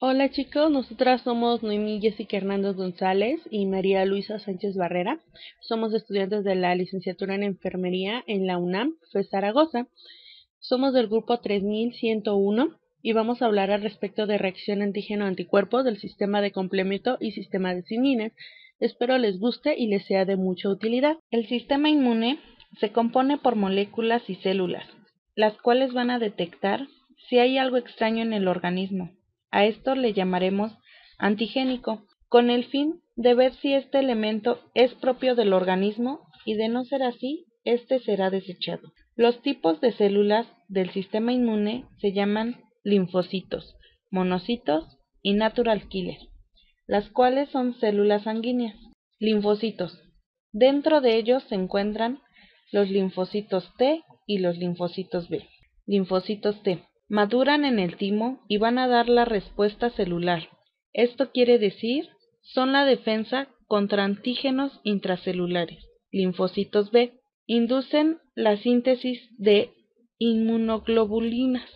Hola chicos, nosotras somos Noemí Jessica Hernández González y María Luisa Sánchez Barrera. Somos estudiantes de la licenciatura en Enfermería en la UNAM, FES Zaragoza. Somos del grupo 3101 y vamos a hablar al respecto de reacción antígeno-anticuerpo del sistema de complemento y sistema de Zininer. Espero les guste y les sea de mucha utilidad. El sistema inmune se compone por moléculas y células, las cuales van a detectar si hay algo extraño en el organismo. A esto le llamaremos antigénico, con el fin de ver si este elemento es propio del organismo y de no ser así, este será desechado. Los tipos de células del sistema inmune se llaman linfocitos, monocitos y natural killer, las cuales son células sanguíneas. Linfocitos. Dentro de ellos se encuentran los linfocitos T y los linfocitos B. Linfocitos T maduran en el timo y van a dar la respuesta celular. Esto quiere decir, son la defensa contra antígenos intracelulares. Linfocitos B inducen la síntesis de inmunoglobulinas,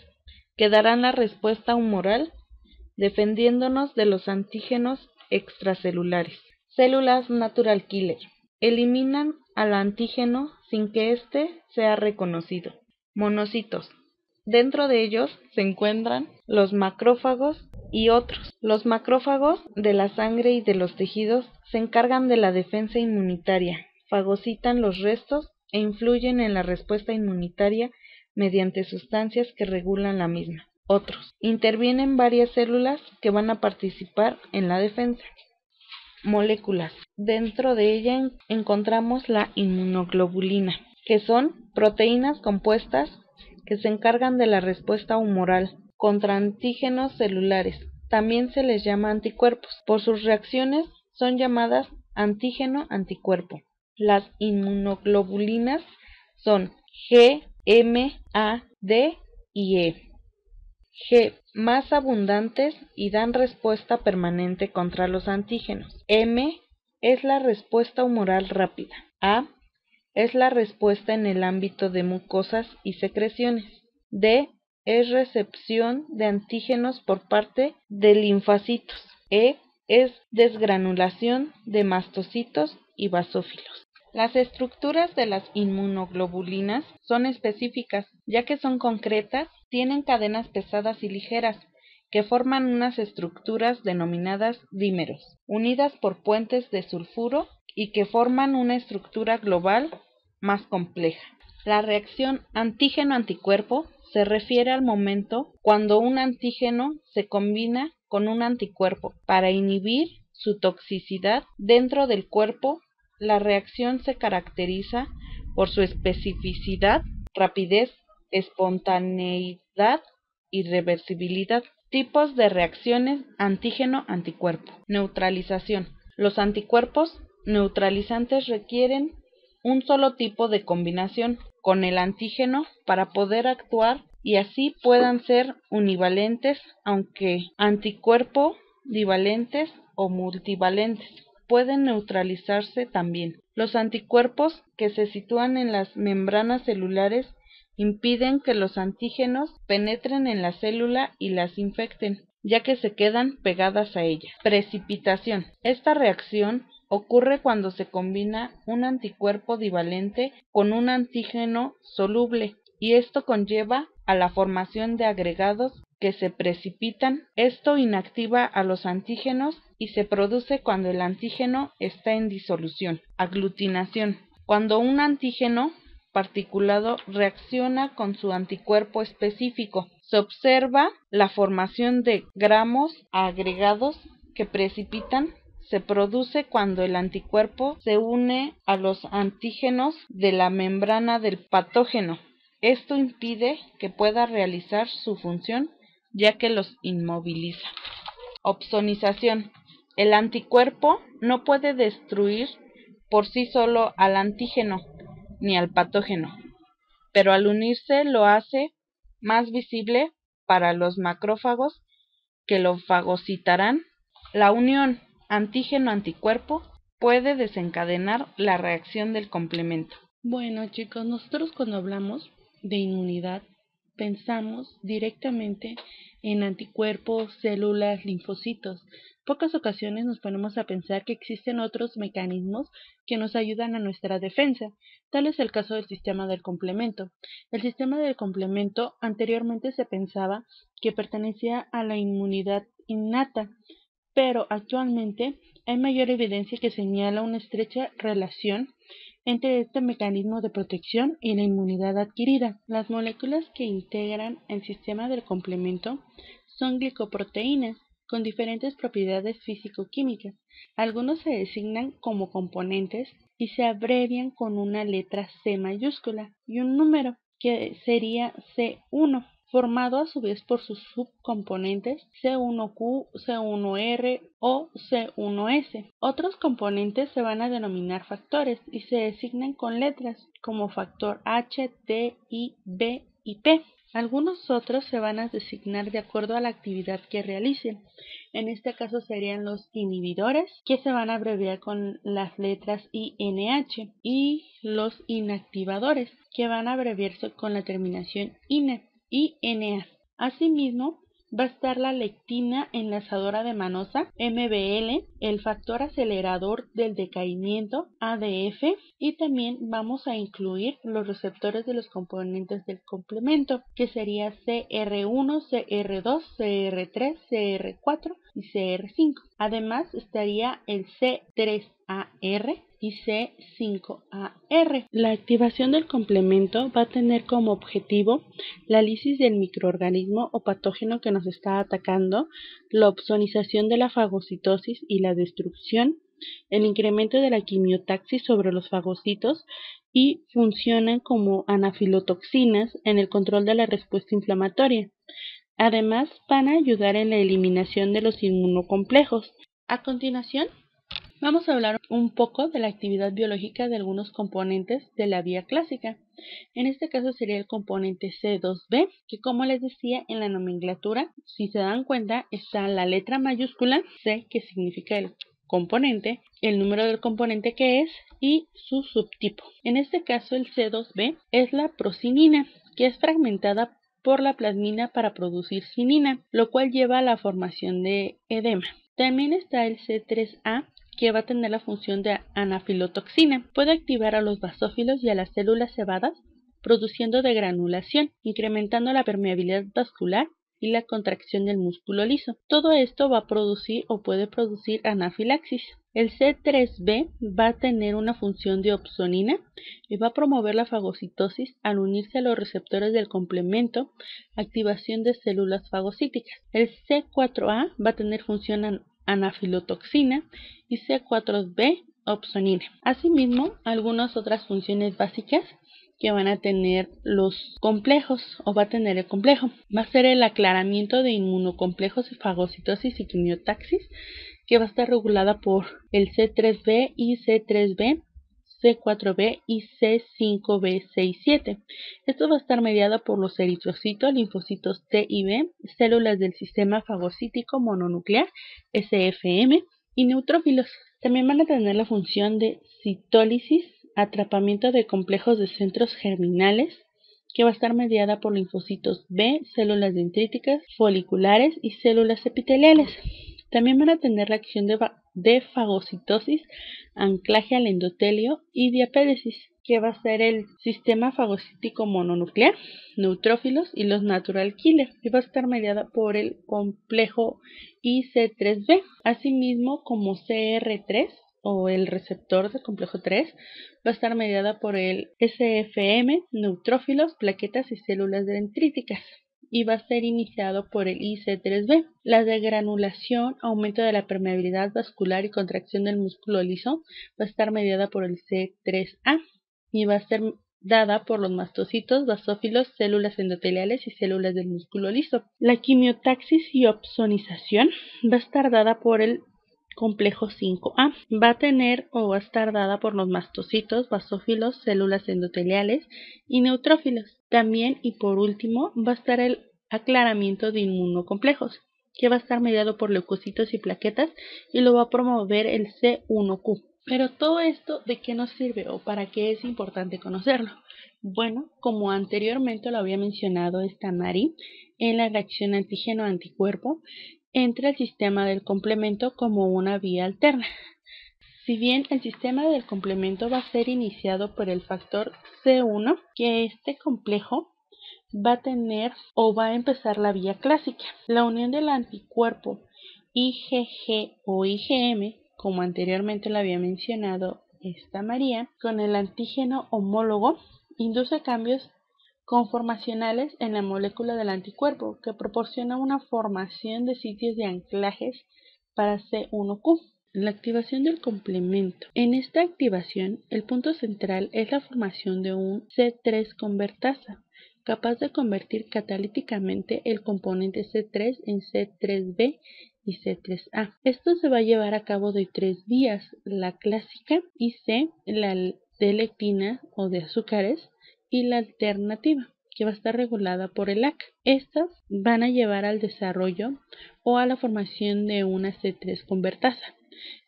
que darán la respuesta humoral, defendiéndonos de los antígenos extracelulares. Células natural killer. Eliminan al antígeno sin que éste sea reconocido. Monocitos. Dentro de ellos se encuentran los macrófagos y otros. Los macrófagos de la sangre y de los tejidos se encargan de la defensa inmunitaria, fagocitan los restos e influyen en la respuesta inmunitaria mediante sustancias que regulan la misma. Otros. Intervienen varias células que van a participar en la defensa. Moléculas. Dentro de ella encontramos la inmunoglobulina, que son proteínas compuestas que se encargan de la respuesta humoral contra antígenos celulares. También se les llama anticuerpos. Por sus reacciones son llamadas antígeno-anticuerpo. Las inmunoglobulinas son G, M, A, D y E. G, más abundantes y dan respuesta permanente contra los antígenos. M es la respuesta humoral rápida. A es la respuesta en el ámbito de mucosas y secreciones. D es recepción de antígenos por parte de linfocitos. E es desgranulación de mastocitos y basófilos. Las estructuras de las inmunoglobulinas son específicas, ya que son concretas, tienen cadenas pesadas y ligeras, que forman unas estructuras denominadas dímeros, unidas por puentes de sulfuro y que forman una estructura global más compleja. La reacción antígeno-anticuerpo se refiere al momento cuando un antígeno se combina con un anticuerpo para inhibir su toxicidad dentro del cuerpo. La reacción se caracteriza por su especificidad, rapidez, espontaneidad y reversibilidad. Tipos de reacciones antígeno-anticuerpo. Neutralización. Los anticuerpos neutralizantes requieren un solo tipo de combinación con el antígeno para poder actuar y así puedan ser univalentes, aunque anticuerpo divalentes o multivalentes. Pueden neutralizarse también. Los anticuerpos que se sitúan en las membranas celulares impiden que los antígenos penetren en la célula y las infecten, ya que se quedan pegadas a ella. Precipitación. Esta reacción ocurre cuando se combina un anticuerpo divalente con un antígeno soluble, y esto conlleva a la formación de agregados que se precipitan. Esto inactiva a los antígenos y se produce cuando el antígeno está en disolución. Aglutinación. Cuando un antígeno particulado reacciona con su anticuerpo específico, se observa la formación de gramos agregados que precipitan. Se produce cuando el anticuerpo se une a los antígenos de la membrana del patógeno. Esto impide que pueda realizar su función, ya que los inmoviliza. Opsonización. El anticuerpo no puede destruir por sí solo al antígeno ni al patógeno, pero al unirse lo hace más visible para los macrófagos, que lo fagocitarán. La unión antígeno-anticuerpo puede desencadenar la reacción del complemento. Bueno chicos, nosotros cuando hablamos de inmunidad pensamos directamente en anticuerpos, células, linfocitos. Pocas ocasiones nos ponemos a pensar que existen otros mecanismos que nos ayudan a nuestra defensa. Tal es el caso del sistema del complemento. El sistema del complemento anteriormente se pensaba que pertenecía a la inmunidad innata, pero actualmente hay mayor evidencia que señala una estrecha relación entre este mecanismo de protección y la inmunidad adquirida. Las moléculas que integran el sistema del complemento son glicoproteínas con diferentes propiedades físico-químicas. Algunos se designan como componentes y se abrevian con una letra C mayúscula y un número, que sería C1, formado a su vez por sus subcomponentes C1Q, C1R o C1S. Otros componentes se van a denominar factores y se designan con letras como factor H, T, I, B y P. Algunos otros se van a designar de acuerdo a la actividad que realicen. En este caso serían los inhibidores, que se van a abreviar con las letras INH, y los inactivadores, que van a abreviarse con la terminación INA. Asimismo, va a estar la lectina enlazadora de manosa, MBL, el factor acelerador del decaimiento, ADF, y también vamos a incluir los receptores de los componentes del complemento, que sería CR1, CR2, CR3, CR4 y CR5. Además estaría el C3AR y C5AR. La activación del complemento va a tener como objetivo la lisis del microorganismo o patógeno que nos está atacando, la opsonización de la fagocitosis y la destrucción, el incremento de la quimiotaxis sobre los fagocitos, y funcionan como anafilotoxinas en el control de la respuesta inflamatoria. Además, van a ayudar en la eliminación de los inmunocomplejos. A continuación, vamos a hablar un poco de la actividad biológica de algunos componentes de la vía clásica. En este caso sería el componente C2B, que como les decía en la nomenclatura, si se dan cuenta, está la letra mayúscula C, que significa el componente, el número del componente que es y su subtipo. En este caso el C2B es la procinina, que es fragmentada por la plasmina para producir cinina, lo cual lleva a la formación de edema. También está el C3A, que va a tener la función de anafilotoxina. Puede activar a los basófilos y a las células cebadas, produciendo degranulación, incrementando la permeabilidad vascular y la contracción del músculo liso. Todo esto va a producir o puede producir anafilaxis. El C3B va a tener una función de opsonina y va a promover la fagocitosis al unirse a los receptores del complemento, activación de células fagocíticas. El C4A va a tener función anafilotoxina y C4B opsonina. Asimismo, algunas otras funciones básicas que van a tener los complejos o va a tener el complejo. Va a ser el aclaramiento de inmunocomplejos, fagocitosis y quimiotaxis, que va a estar regulada por el C3B y C3B, C4B y C5B67. Esto va a estar mediado por los eritrocitos, linfocitos T y B, células del sistema fagocítico mononuclear, SFM, y neutrófilos. También van a tener la función de citólisis, atrapamiento de complejos de centros germinales, que va a estar mediada por linfocitos B, células dendríticas, foliculares y células epiteliales. También van a tener la acción de fagocitosis, anclaje al endotelio y diapédesis, que va a ser el sistema fagocítico mononuclear, neutrófilos y los natural killer, y va a estar mediada por el complejo IC3B, asimismo como CR3 o el receptor del complejo 3, va a estar mediada por el SFM, neutrófilos, plaquetas y células dendríticas, y va a ser iniciado por el IC3B. La degranulación, aumento de la permeabilidad vascular y contracción del músculo liso, va a estar mediada por el C3A y va a ser dada por los mastocitos, basófilos, células endoteliales y células del músculo liso. La quimiotaxis y opsonización va a estar dada por el complejo 5A. Va a tener o va a estar dada por los mastocitos, basófilos, células endoteliales y neutrófilos. También y por último va a estar el aclaramiento de inmunocomplejos, que va a estar mediado por leucocitos y plaquetas y lo va a promover el C1Q. Pero todo esto, ¿de qué nos sirve o para qué es importante conocerlo? Bueno, como anteriormente lo había mencionado esta Mari, en la reacción antígeno-anticuerpo entre el sistema del complemento como una vía alterna. Si bien el sistema del complemento va a ser iniciado por el factor C1, que este complejo va a tener o va a empezar la vía clásica. La unión del anticuerpo IgG o IgM, como anteriormente lo había mencionado esta María, con el antígeno homólogo, induce cambios conformacionales en la molécula del anticuerpo, que proporciona una formación de sitios de anclajes para C1Q. La activación del complemento. En esta activación, el punto central es la formación de un C3 convertasa, capaz de convertir catalíticamente el componente C3 en C3b y C3a. Esto se va a llevar a cabo de tres vías, la clásica IC, la de lectina o de azúcares, y la alternativa, que va a estar regulada por el AC. Estas van a llevar al desarrollo o a la formación de una C3 convertasa.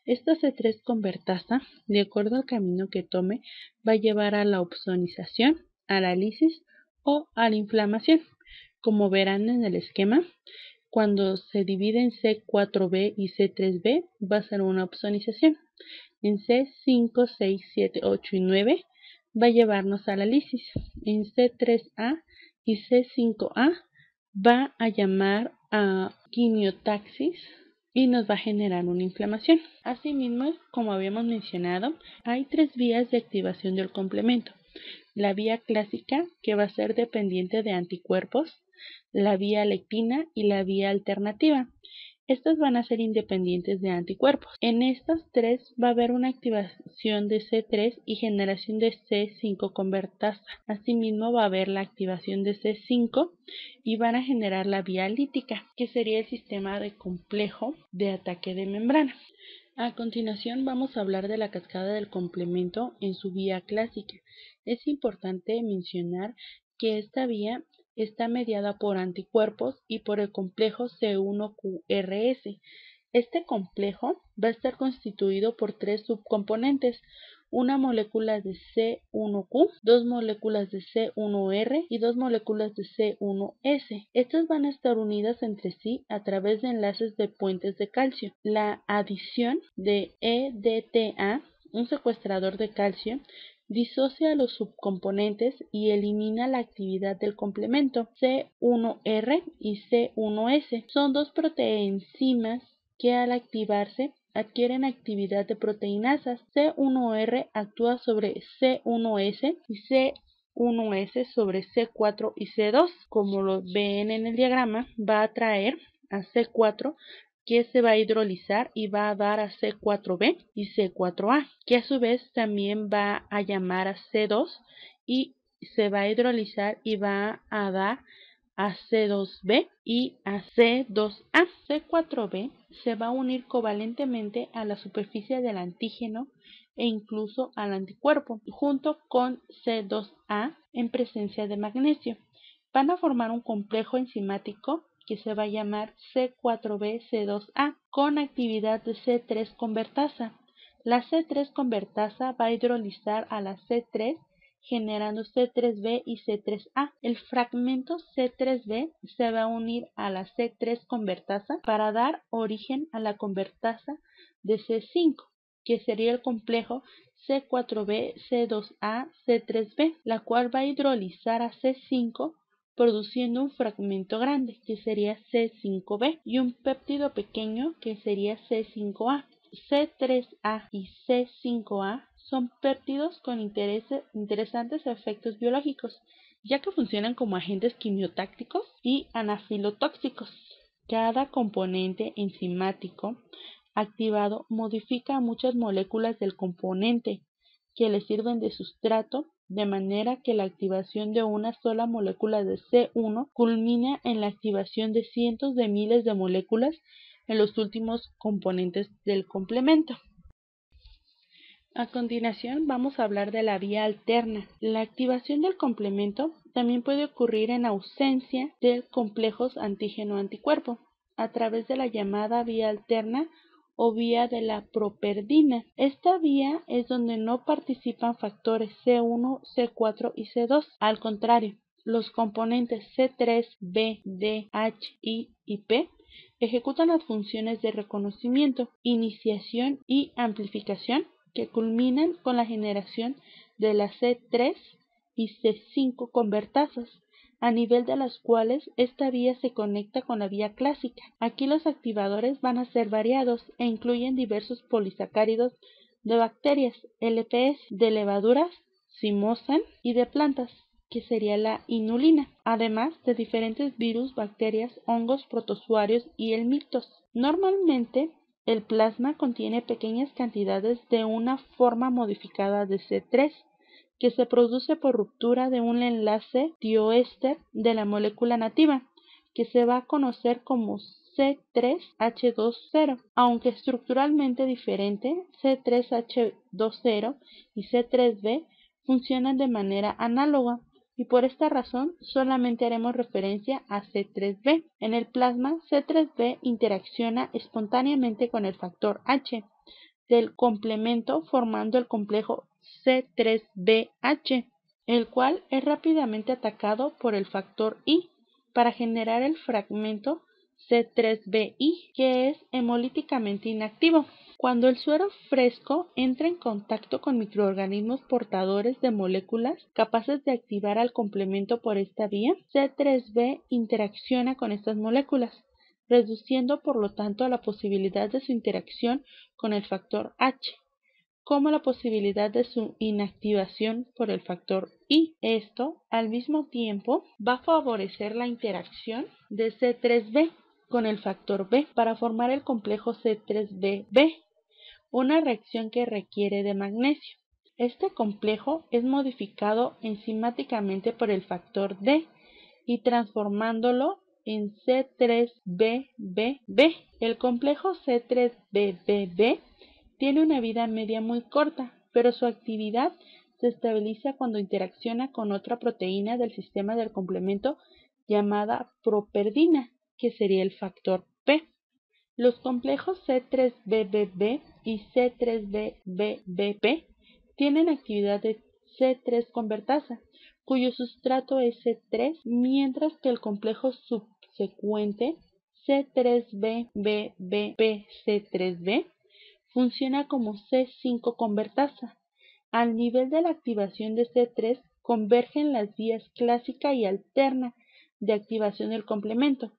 Esta C3 convertasa, de acuerdo al camino que tome, va a llevar a la opsonización, a la lisis o a la inflamación. Como verán en el esquema, cuando se divide en C4b y C3b va a ser una opsonización. En C5, 6, 7, 8 y 9 va a llevarnos a la lisis. En C3a y C5a va a llamar a quimiotaxis y nos va a generar una inflamación. Asimismo, como habíamos mencionado, hay tres vías de activación del complemento. La vía clásica, que va a ser dependiente de anticuerpos, la vía lectina y la vía alternativa. Estas van a ser independientes de anticuerpos. En estas tres va a haber una activación de C3 y generación de C5 convertasa. Asimismo va a haber la activación de C5 y van a generar la vía lítica, que sería el sistema de complejo de ataque de membrana. A continuación vamos a hablar de la cascada del complemento en su vía clásica. Es importante mencionar que esta vía está mediada por anticuerpos y por el complejo C1QRS. Este complejo va a estar constituido por tres subcomponentes, una molécula de C1Q, dos moléculas de C1R y dos moléculas de C1S. Estas van a estar unidas entre sí a través de enlaces de puentes de calcio. La adición de EDTA, un secuestrador de calcio, disocia a los subcomponentes y elimina la actividad del complemento. C1R y C1S son dos proteoenzimas que al activarse adquieren actividad de proteinasas. C1R actúa sobre C1S y C1S sobre C4 y C2. Como lo ven en el diagrama, va a atraer a C4, que se va a hidrolizar y va a dar a C4b y C4a, que a su vez también va a llamar a C2 y se va a hidrolizar y va a dar a C2b y a C2a. C4b se va a unir covalentemente a la superficie del antígeno e incluso al anticuerpo, junto con C2a en presencia de magnesio. Van a formar un complejo enzimático que se va a llamar C4b-C2a con actividad de C3 convertasa. La C3 convertasa va a hidrolizar a la C3 generando C3b y C3a. El fragmento C3b se va a unir a la C3 convertasa para dar origen a la convertasa de C5, que sería el complejo C4b, C2a, C3b, la cual va a hidrolizar a C5 produciendo un fragmento grande, que sería C5b, y un péptido pequeño, que sería C5a. C3a y C5a son péptidos con interesantes efectos biológicos, ya que funcionan como agentes quimiotácticos y anafilotóxicos. Cada componente enzimático activado modifica muchas moléculas del componente que le sirven de sustrato, de manera que la activación de una sola molécula de C1 culmina en la activación de cientos de miles de moléculas en los últimos componentes del complemento. A continuación vamos a hablar de la vía alterna. La activación del complemento también puede ocurrir en ausencia de complejos antígeno-anticuerpo, a través de la llamada vía alterna o vía de la properdina. Esta vía es donde no participan factores C1, C4 y C2. Al contrario, Los componentes C3, B, D, H, I y P ejecutan las funciones de reconocimiento, iniciación y amplificación que culminan con la generación de las C3 y C5 convertasas, a nivel de las cuales esta vía se conecta con la vía clásica. Aquí los activadores van a ser variados e incluyen diversos polisacáridos de bacterias, LPS, de levaduras, zimosan y de plantas, que sería la inulina, además de diferentes virus, bacterias, hongos, protozoarios y el mictos. Normalmente, el plasma contiene pequeñas cantidades de una forma modificada de C3, que se produce por ruptura de un enlace tioéster de la molécula nativa, que se va a conocer como C3H20, aunque estructuralmente diferente. C3H20 y C3b funcionan de manera análoga, y por esta razón solamente haremos referencia a C3b. En el plasma, C3b interacciona espontáneamente con el factor H del complemento formando el complejo C3BH, el cual es rápidamente atacado por el factor I para generar el fragmento C3BI, que es hemolíticamente inactivo. Cuando el suero fresco entra en contacto con microorganismos portadores de moléculas capaces de activar al complemento por esta vía, C3b interacciona con estas moléculas, reduciendo por lo tanto la posibilidad de su interacción con el factor H, como la posibilidad de su inactivación por el factor I. Esto, al mismo tiempo, va a favorecer la interacción de C3b con el factor B para formar el complejo C3bb, una reacción que requiere de magnesio. Este complejo es modificado enzimáticamente por el factor D y transformándolo en C3bbb. El complejo C3bbb tiene una vida media muy corta, pero su actividad se estabiliza cuando interacciona con otra proteína del sistema del complemento llamada properdina, que sería el factor P. Los complejos C3bbb y C3bbb tienen actividad de C3 convertasa, cuyo sustrato es C3, mientras que el complejo subsecuente C3bbbc3b funciona como C5 convertasa. Al nivel de la activación de C3 convergen las vías clásica y alterna de activación del complemento.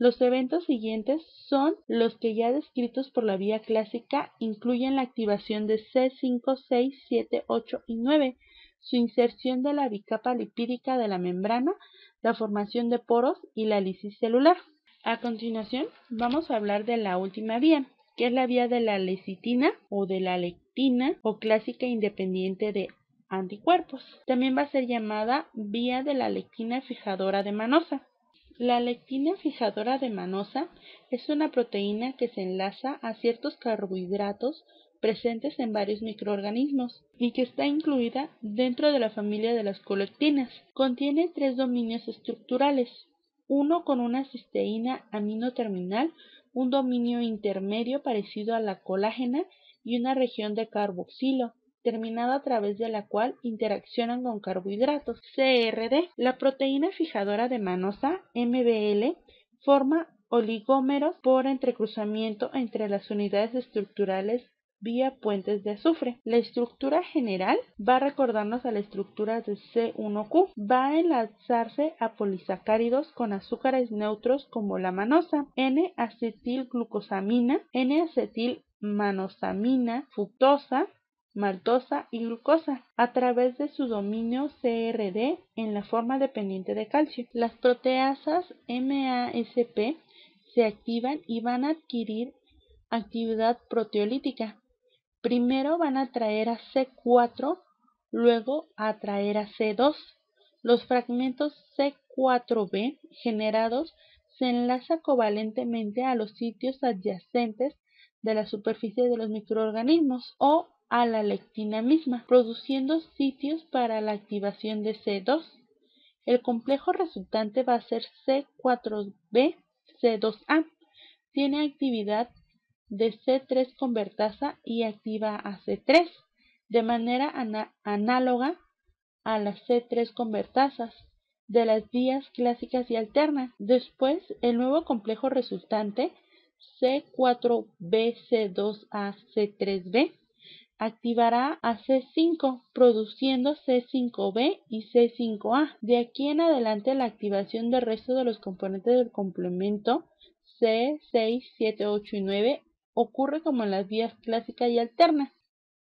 Los eventos siguientes son los que ya descritos por la vía clásica incluyen la activación de C5, 6, 7, 8 y 9, su inserción de la bicapa lipídica de la membrana, la formación de poros y la lisis celular. A continuación, vamos a hablar de la última vía, que es la vía de la lecitina o de la lectina o clásica independiente de anticuerpos. También va a ser llamada vía de la lectina fijadora de manosa. La lectina fijadora de manosa es una proteína que se enlaza a ciertos carbohidratos presentes en varios microorganismos y que está incluida dentro de la familia de las colectinas. Contiene 3 dominios estructurales, uno con una cisteína amino terminal, un dominio intermedio parecido a la colágena y una región de carboxilo, terminada a través de la cual interaccionan con carbohidratos. CRD. La proteína fijadora de manosa, MBL, forma oligómeros por entrecruzamiento entre las unidades estructurales vía puentes de azufre. La estructura general va a recordarnos a la estructura de C1Q. Va a enlazarse a polisacáridos con azúcares neutros como la manosa, N-acetilglucosamina, N-acetilmanosamina, fructosa, maltosa y glucosa a través de su dominio CRD en la forma dependiente de calcio. Las proteasas MASP se activan y van a adquirir actividad proteolítica. Primero van a atraer a C4, luego a atraer a C2. Los fragmentos C4b generados se enlazan covalentemente a los sitios adyacentes de la superficie de los microorganismos o a la lectina misma, produciendo sitios para la activación de C2. El complejo resultante va a ser C4b, C2a. Tiene actividad de C3 convertasa y activa a C3 de manera análoga a las C3 convertasas. de las vías clásicas y alternas. Después, el nuevo complejo resultante C4B-C2A-C3B activará a C5, produciendo C5B y C5A. De aquí en adelante, la activación del resto de los componentes del complemento C6, 7, 8 y 9 ocurre como en las vías clásica y alterna.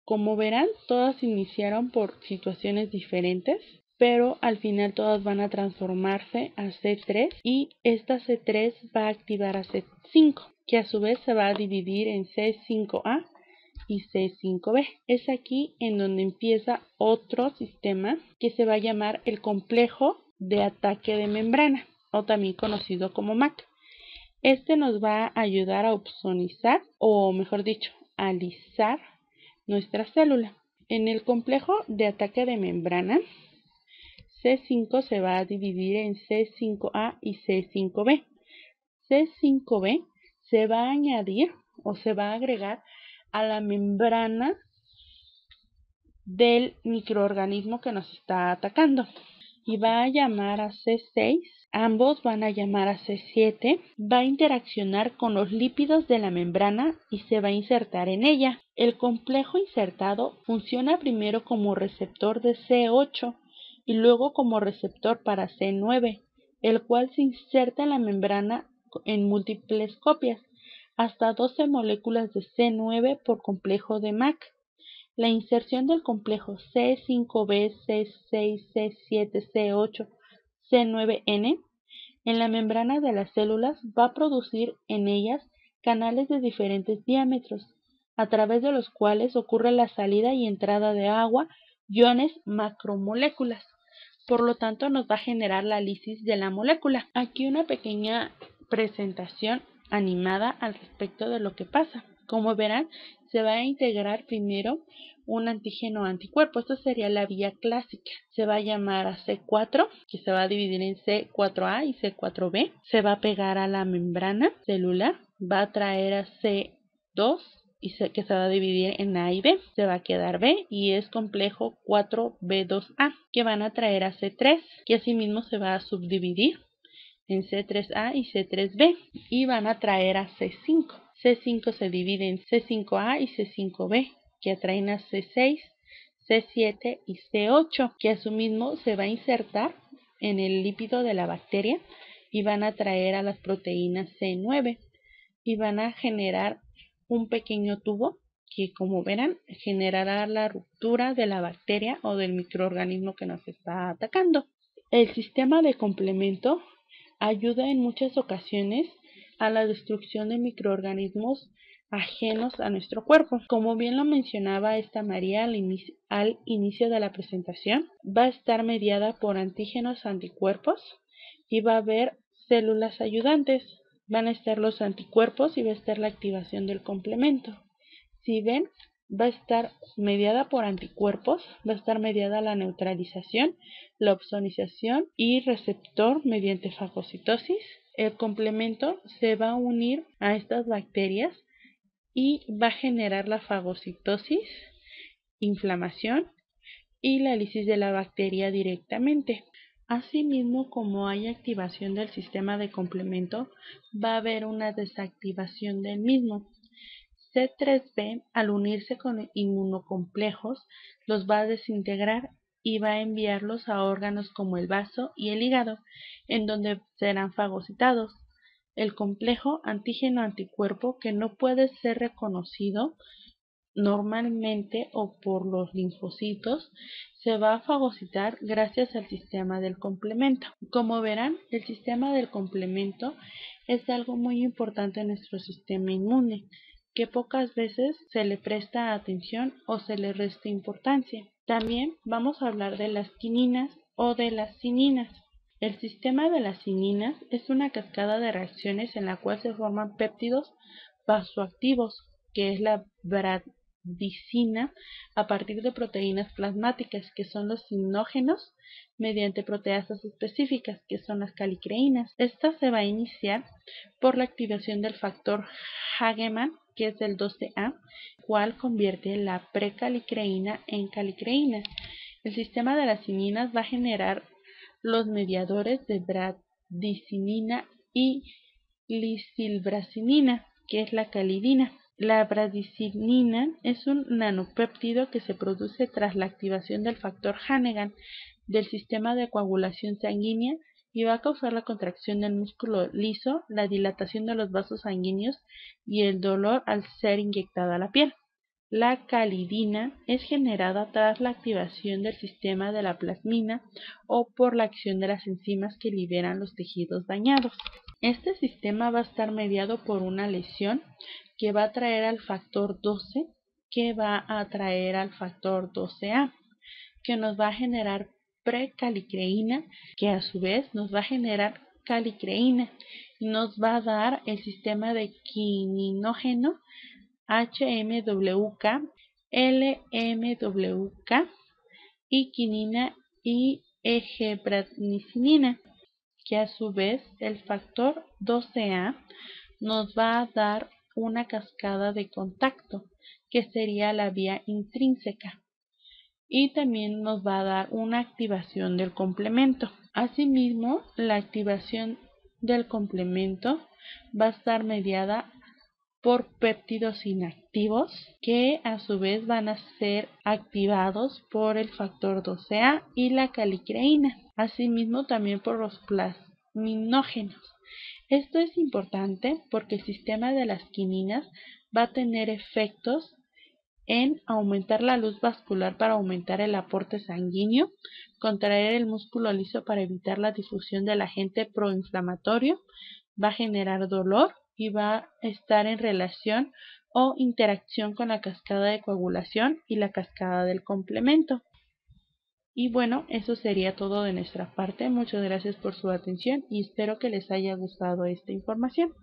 Como verán, todas iniciaron por situaciones diferentes, pero al final todas van a transformarse a C3 y esta C3 va a activar a C5, que a su vez se va a dividir en C5A y C5B. Es aquí en donde empieza otro sistema que se va a llamar el complejo de ataque de membrana, o también conocido como MAC. Este nos va a ayudar a opsonizar, o mejor dicho, a alisar nuestra célula. En el complejo de ataque de membrana, C5 se va a dividir en C5A y C5B. C5B se va a añadir o se va a agregar a la membrana del microorganismo que nos está atacando y va a llamar a C6. Ambos van a llamar a C7, va a interaccionar con los lípidos de la membrana y se va a insertar en ella. El complejo insertado funciona primero como receptor de C8 y luego como receptor para C9, el cual se inserta en la membrana en múltiples copias, hasta 12 moléculas de C9 por complejo de MAC. La inserción del complejo C5b, C6, C7, C8, C9N en la membrana de las células va a producir en ellas canales de diferentes diámetros, a través de los cuales ocurre la salida y entrada de agua, iones, macromoléculas. Por lo tanto, nos va a generar la lisis de la molécula. Aquí una pequeña presentación animada al respecto de lo que pasa. Como verán, se va a integrar primero un antígeno anticuerpo. Esto sería la vía clásica. Se va a llamar a C4, que se va a dividir en C4A y C4B. Se va a pegar a la membrana celular. Va a traer a C2 y que se va a dividir en A y B. Se va a quedar B y es complejo 4B2A, que van a traer a C3, que asimismo se va a subdividir en C3A y C3B y van a traer a C5. C5 se divide en C5A y C5B, que atraen a C6, C7 y C8, que asimismo se va a insertar en el lípido de la bacteria y van a traer a las proteínas C9 y van a generar un pequeño tubo que, como verán, generará la ruptura de la bacteria o del microorganismo que nos está atacando. El sistema de complemento ayuda en muchas ocasiones a la destrucción de microorganismos ajenos a nuestro cuerpo. Como bien lo mencionaba esta María al inicio de la presentación, va a estar mediada por antígenos anticuerpos y va a haber células ayudantes. Van a estar los anticuerpos y va a estar la activación del complemento. Si ven, va a estar mediada por anticuerpos, va a estar mediada la neutralización, la opsonización y receptor mediante fagocitosis. El complemento se va a unir a estas bacterias y va a generar la fagocitosis, inflamación y la lisis de la bacteria directamente. Asimismo, como hay activación del sistema de complemento, va a haber una desactivación del mismo. C3b, al unirse con inmunocomplejos, los va a desintegrar y va a enviarlos a órganos como el vaso y el hígado, en donde serán fagocitados. El complejo antígeno-anticuerpo, que no puede ser reconocido normalmente o por los linfocitos, se va a fagocitar gracias al sistema del complemento. Como verán, el sistema del complemento es algo muy importante en nuestro sistema inmune, que pocas veces se le presta atención o se le resta importancia. También vamos a hablar de las quininas o de las cininas. El sistema de las cininas es una cascada de reacciones en la cual se forman péptidos vasoactivos, que es la bradicina, a partir de proteínas plasmáticas, que son los cinógenos, mediante proteasas específicas, que son las calicreínas. Esta se va a iniciar por la activación del factor Hageman, que es el 12A, cual convierte la precalicreína en calicreína. El sistema de las cininas va a generar los mediadores de bradicinina y glicilbracinina, que es la calidina. La bradicinina es un nanopéptido que se produce tras la activación del factor Hannigan del sistema de coagulación sanguínea y va a causar la contracción del músculo liso, la dilatación de los vasos sanguíneos y el dolor al ser inyectada a la piel. La calidina es generada tras la activación del sistema de la plasmina o por la acción de las enzimas que liberan los tejidos dañados. Este sistema va a estar mediado por una lesión que va a atraer al factor 12, que va a atraer al factor 12A, que nos va a generar precalicreína, que a su vez nos va a generar calicreína y nos va a dar el sistema de quininógeno HMWK, LMWK y quinina y egebradnicinina, que a su vez el factor 12A nos va a dar una cascada de contacto, que sería la vía intrínseca, y también nos va a dar una activación del complemento. Asimismo, la activación del complemento va a estar mediada por péptidos inactivos que a su vez van a ser activados por el factor 12A y la calicreína, asimismo también por los plasminógenos. Esto es importante porque el sistema de las quininas va a tener efectos en aumentar la luz vascular para aumentar el aporte sanguíneo, contraer el músculo liso para evitar la difusión del agente proinflamatorio, va a generar dolor y va a estar en relación o interacción con la cascada de coagulación y la cascada del complemento. Y bueno, eso sería todo de nuestra parte. Muchas gracias por su atención y espero que les haya gustado esta información.